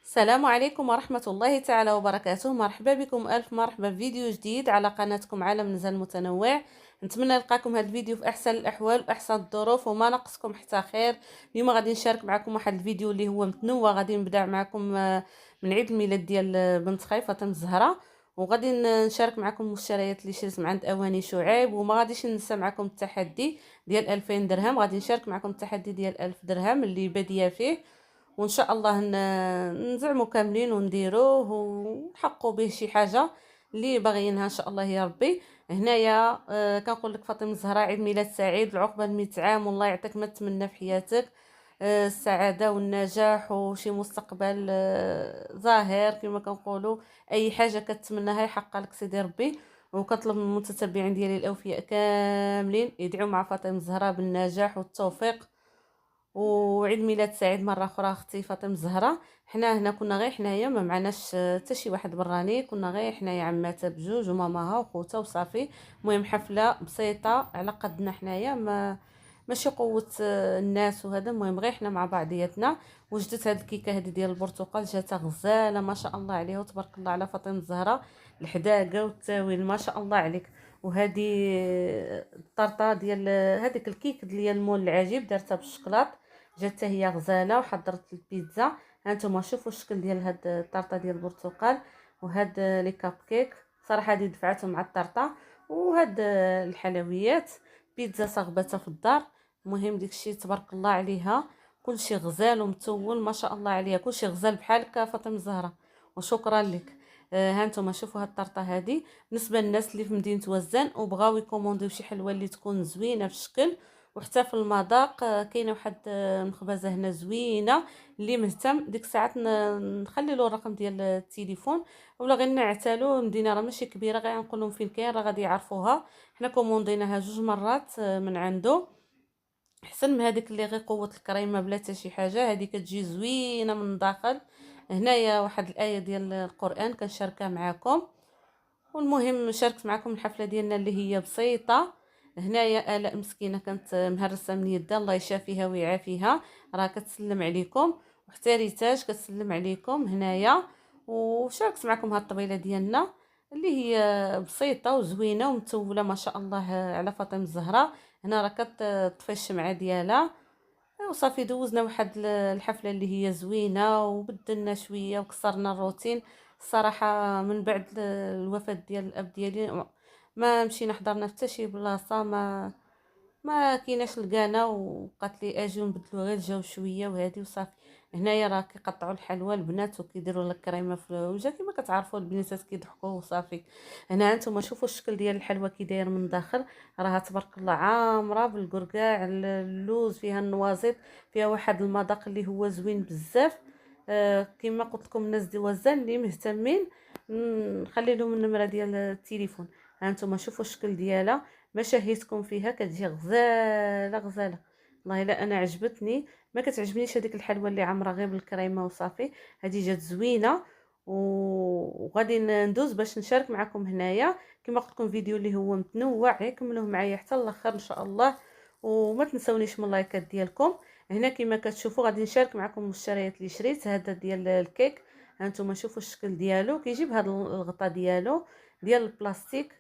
السلام عليكم ورحمة الله تعالى وبركاته. مرحبا بكم، ألف مرحبا بفيديو جديد على قناتكم عالم نزال متنوع. نتمنى نلقاكم هذا الفيديو في أحسن الأحوال وأحسن الظروف وما نقصكم حتى خير. اليوم غادي نشارك معكم واحد الفيديو اللي هو متنوع. غادي نبدا معكم من عيد الميلاد ديال بنت خاي فاطمة الزهراء، وغادي نشارك معكم المشتريات اللي شريت من عند أواني شعيب. وما غاديش ننسى معكم التحدي ديال 2000 درهم. غادي نشارك معكم التحدي ديال 1000 درهم اللي باديه فيه، وان شاء الله نزعمو كاملين ونديروه ونحققوا به شي حاجه اللي باغيينها ان شاء الله يا ربي. هنايا كنقول لك فاطمه الزهراء عيد ميلاد سعيد، العقبه 100 عام، والله يعطيك ما تمنى في حياتك. السعاده والنجاح وشي مستقبل ظاهر كما كنقولوا. اي حاجه كتمناها يحقق لك سيدي ربي. وكنطلب من المتتبعين ديالي الاوفياء كاملين يدعوا مع فاطمه الزهراء بالنجاح والتوفيق. وعيد ميلاد سعيد مره اخرى اختي فاطمه الزهراء. حنا هنا كنا غير حنايا، ما معناش حتى شي واحد براني، كنا غير حنايا عماتها بجوج وماماها وخوتها وصافي. المهم حفله بسيطه على قدنا حنايا، ماشي قوه الناس وهذا. المهم غير حنا مع بعضياتنا. وجدت هاد الكيكه هذه ديال البرتقال، جاتها غزاله ما شاء الله عليها وتبارك الله على فاطمه الزهراء. الحداقه والتاويل ما شاء الله عليك. وهذه الطرطه ديال هذيك الكيك ديال المول العجيب دارتها بالشكلاط، جات حتى هي غزاله. وحضرت البيتزا، هانتوما شوفوا الشكل ديال هاد الطرطه ديال البرتقال وهاد لي كاب كيك. صراحه هذه دفعتهم مع الطرطه وهاد الحلويات. بيتزا صاغبتها في الدار. المهم ديكشي تبارك الله عليها، كلشي غزال ومتول ما شاء الله عليها، كلشي غزال بحالك فاطمه الزهراء. وشكرا لك. هانتوما شوفوا هاد الطرطه هذه بالنسبه للناس اللي في مدينه وزان وبغاو يكومونديو شي حلوه اللي تكون زوينه في الشكل وحتى في المذاق. كاينه واحد مخبزه هنا زوينه. اللي مهتم ديك الساعات نخلي له الرقم ديال التليفون، ولا غير نعتالو. المدينه راه ماشي كبيره، غير نقول لهم فين كاين راه غادي يعرفوها. حنا كومونديناها جوج مرات من عنده. احسن من هذيك اللي غير قوه الكريمه بلا حتى شي حاجه، هذه كتجي زوينه من الداخل. هنايا واحد الايه ديال القران كنشاركها معكم. والمهم شاركت معكم الحفله ديالنا اللي هي بسيطه. هنايا الاء مسكينه كانت مهرسه من يدها، الله يشافيها ويعافيها، راه كتسلم عليكم. وحتى ريتاج كتسلم عليكم هنايا. وشاركت معكم هاد الطبيله ديالنا اللي هي بسيطه وزوينه ومتوله ما شاء الله على فاطمه الزهراء. هنا راه كتطفي الشمعه ديالها. وصافي دوزنا واحد الحفله اللي هي زوينه وبدلنا شويه وكسرنا الروتين. الصراحه من بعد الوفاه ديال الاب ديالي ما مشينا حضرنا في حتى شي بلاصه، ما كايناش لقانا، وقالت لي اجي نبدلو غير الجو شويه وهادي وصافي. هنايا راه كيقطعوا الحلوى البنات وكيديروا لك كريمه في الوجه كما كتعرفوا البنيتات كيضحكوا وصافي. هنا نتوما شوفوا الشكل ديال الحلوى كي داير من الداخل، راها تبارك الله عامره بالكركاع، اللوز فيها النوازيط، فيها واحد المذاق اللي هو زوين بزاف. كما قلت لكم الناس دي وزان اللي مهتمين نخلي لهم النمره ديال التليفون. هانتوما شوفوا الشكل ديالها، ما شهيتكم فيها كتجي غزاله غزاله. والله الا انا عجبتني. ما كتعجبنيش هذيك الحلوى اللي عامره غير بالكريمه وصافي. هذه جات زوينه. وغادي ندوز باش نشارك معكم هنايا كما قلت لكم فيديو اللي هو متنوع. كملوه معايا حتى الاخر ان شاء الله، وما تنسونيش من اللايكات ديالكم. هنا كما كتشوفوا غادي نشارك معكم المشتريات اللي شريت. هذا ديال الكيك، هانتوما شوفوا الشكل ديالو، كيجي بهذا الغطاء ديالو ديال البلاستيك.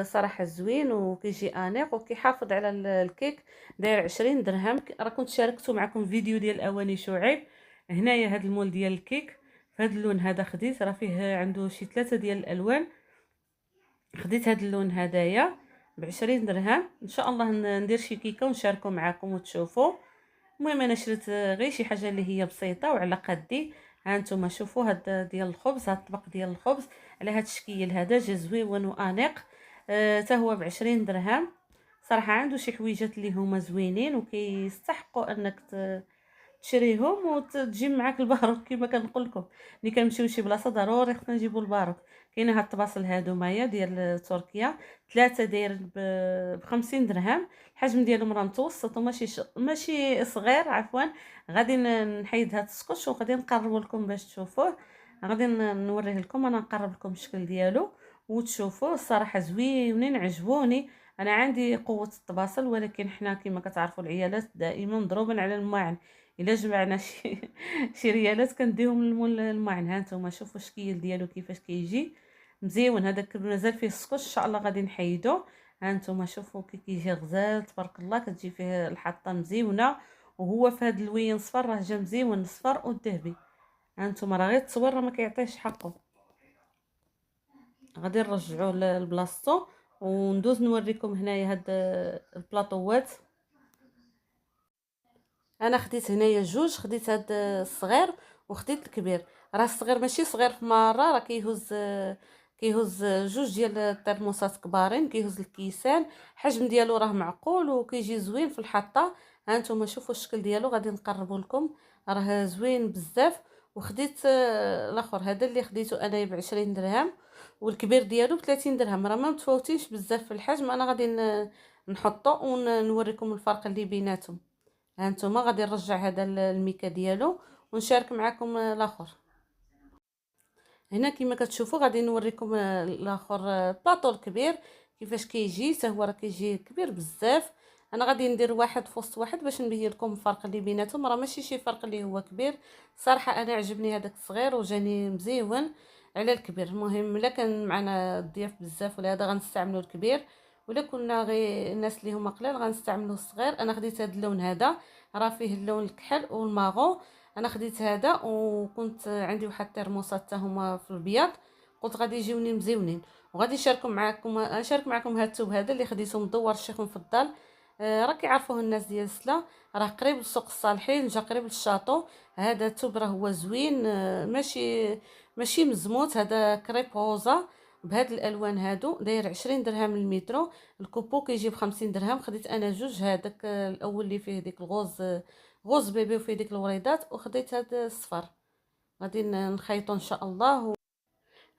صراحه زوين وكيجي انيق وكيحافظ على الكيك. داير 20 درهم. راه كنت شاركته معكم فيديو ديال اواني شعيب. هنايا هذا المول ديال الكيك في هذا اللون هذا خديت، راه فيه عنده شي 3 ديال الالوان. خديت هذا اللون هدايا ب20 درهم. ان شاء الله ندير شي كيكه ونشاركو معكم وتشوفوا. المهم انا شريت غير شي حاجه اللي هي بسيطه وعلى قدي. ها انتم شوفوا هاد ديال الخبز، هاد الطبق ديال الخبز على هاد الشكل هذا جا زويون وانيق. حتى هو ب20 درهم. صراحه عنده شي حويجات اللي هما زوينين وكيستحقوا انك تشريهم وتجي معاك الباروك. كما كنقول لكم ملي كنمشيو لشي بلاصه ضروري خصنا نجيبوا الباروك. كاينه هاد الطباصل هادو مايا ديال تركيا، 3 داير ب50 درهم. الحجم ديالهم راه متوسط وماشي صغير عفوا. غادي نحيد هاد السكوتش وغادي نقربوا لكم باش تشوفوه. غادي نوريه لكم، انا نقرب لكم الشكل ديالو وتشوفوه. الصراحه زوينين عجبوني. انا عندي قوه الطباصل، ولكن حنا كما كتعرفوا العيالات دائما مضروبا على الماعن. الا جمعنا شي شي ريالات كنديهم للمول الماعن. ها نتوما شوفوا الشكل ديالو كيفاش كيجي مزيون. هذاك مازال فيه السكوت، ان شاء الله غادي نحيدو. ها نتوما شوفوا كي كيجي غزال تبارك الله، كتجي فيه الحطه مزيونه، وهو في هذا اللوين صفر راه جا مزيون الصفر والذهبي. ها نتوما راه غير التصوير راه ما كيعطيش حقه. غادي نرجعوه لبلاصتو وندوز نوريكم هنايا هاد البلاطوات. انا خديت هنايا جوج، خديت هاد الصغير وخديت الكبير. راه الصغير ماشي صغير في مره، راه كيهز جوج ديال الترموسات كبارين، كيهز الكيسان. الحجم ديالو راه معقول وكيجي زوين في الحطه. ها نتوما شوفوا الشكل ديالو، غادي نقربوا لكم، راه زوين بزاف. وخديت الاخر هذا اللي خديته انايا ب20 درهم، والكبير ديالو ب30 درهم. راه ما متفاوتينش بزاف في الحجم. انا غادي نحطو ونوريكم الفرق اللي بيناتهم. هانتوما غادي نرجع هذا الميكا ديالو ونشارك معكم الاخر. هنا كما كتشوفوا غادي نوريكم الاخر البلاطو الكبير كيفاش كيجي. حتى هو راه كيجي كبير بزاف. انا غادي ندير واحد في وسط واحد باش نبين لكم الفرق اللي بيناتهم. راه ماشي شي فرق اللي هو كبير صراحه. انا عجبني هذاك الصغير وجاني مزيون على الكبير. المهم الا كان معنا الضياف بزاف ولا هذا غنستعملوا الكبير، ولا كنا غير الناس اللي هما قلال غنستعملوا الصغير. انا خديت هذا اللون هذا، راه فيه اللون الكحل والماغو. انا خديت هذا، وكنت عندي واحد الترموسات حتى هما في البياض، قلت غادي يجيوني مزيونين. وغادي نشارك معكم هذا الثوب هذا اللي خديته مدور الشيخ مفضل. راه كيعرفوه الناس ديال سلا، راه قريب لسوق الصالحين، جا قريب للشاطو. هذا الثوب راه هو زوين، ماشي مزموت. هذا كريب روزا بهاد الالوان هادو، داير 20 درهم المترو. الكوبو كيجي ب50 درهم. خديت انا جوج، هذاك الاول اللي فيه ديك غوز بيبي وفيه ديك الوريدات، وخديت هذا الصفر. غادي نخيطو ان شاء الله.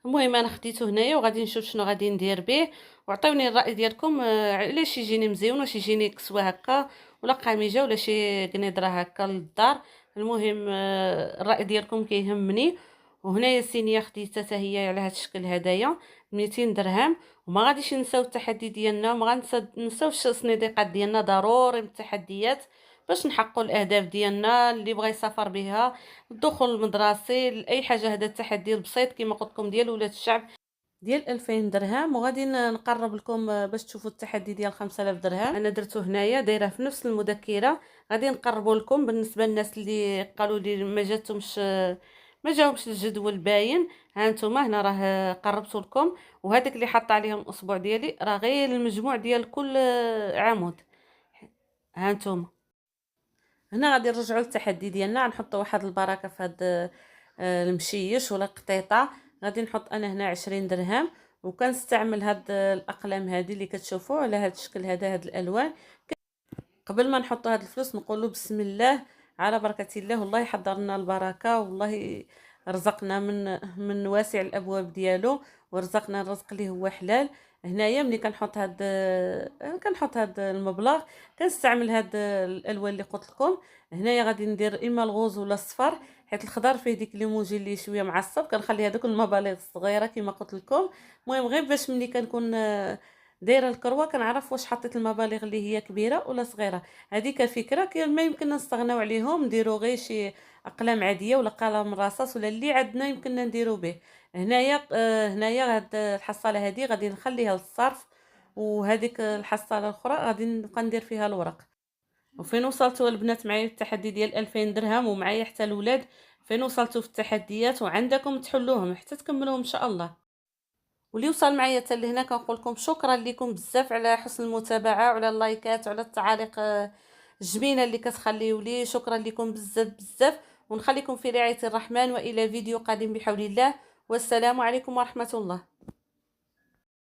المهم انا خديته هنايا وغادي نشوف شنو غادي ندير به، وعطيوني الراي ديالكم. علاش يجيني مزيون، واش يجيني كسوه هكا ولا قميجه ولا شي قنيدره هكا للدار. المهم الراي ديالكم كيهمني. وهنايا الصينيه خديتها حتى هي على هذا الشكل هدايا 200 درهم. وما غاديش نساو التحدي ديالنا، وما غنساوش الصنيديقات ديالنا، ضروري من التحديات باش نحققوا الاهداف ديالنا. اللي بغى يسافر بها، الدخول المدرسي، لاي حاجه. هذا التحدي البسيط كما قلت لكم ديال ولاد الشعب ديال 2000 درهم. وغادي نقرب لكم باش تشوفوا التحدي ديال 5000 درهم. انا درته هنايا دايره في نفس المذكره. غادي نقربوا لكم بالنسبه للناس اللي قالوا لي ما جاوبش الجدول باين. ها انتم هنا راه قربت لكم. وهذاك اللي حط عليهم الاسبوع ديالي راه غير المجموع ديال كل عمود. ها انتم هنا غادي نرجعوا للتحدي ديالنا. غنحطوا واحد البركه في هذا المشيش ولا قطيطه. غادي نحط انا هنا 20 درهم. وكنستعمل هاد الاقلام هذه اللي كتشوفوا على هذا الشكل هذا، هاد الالوان. قبل ما نحطوا هاد الفلوس نقولوا بسم الله على بركه الله، والله يحضر لنا البركه، والله رزقنا من واسع الابواب ديالو، ورزقنا الرزق اللي هو حلال. هنايا ملي كنحط هاد المبلغ كنستعمل هاد الالوان اللي قلت لكم. هنايا غادي ندير اما الغوز ولا الصفر، حيت الخضر فيه ديك ليموجي اللي شويه معصب. كنخلي هذوك المبالغ الصغيره كما قلت لكم. المهم غير باش ملي كنكون دايره الكروه كنعرف واش حطيت المبالغ اللي هي كبيره ولا صغيره. هذيك فكره ما يمكننا نستغناو عليهم، نديرو غير شي اقلام عاديه ولا قلم رصاص ولا اللي عندنا يمكننا نديرو به. هنايا هاد الحصاله هذه غادي نخليها للصرف، وهذيك الحصاله الاخرى غادي نبقى ندير فيها الورق. وفين وصلتوا البنات معايا في التحدي ديال 2000 درهم، ومعايا حتى الاولاد فين وصلتوا في التحديات وعندكم تحلوهم حتى تكملوهم ان شاء الله. واللي وصل معايا حتى لهنا كنقول لكم شكرا لكم بزاف على حسن المتابعه وعلى اللايكات وعلى التعاليق الجميله اللي كتخليو لي. شكرا لكم بزاف بزاف، ونخليكم في رعايه الرحمن، والى فيديو قادم بحول الله. والسلام عليكم ورحمه الله.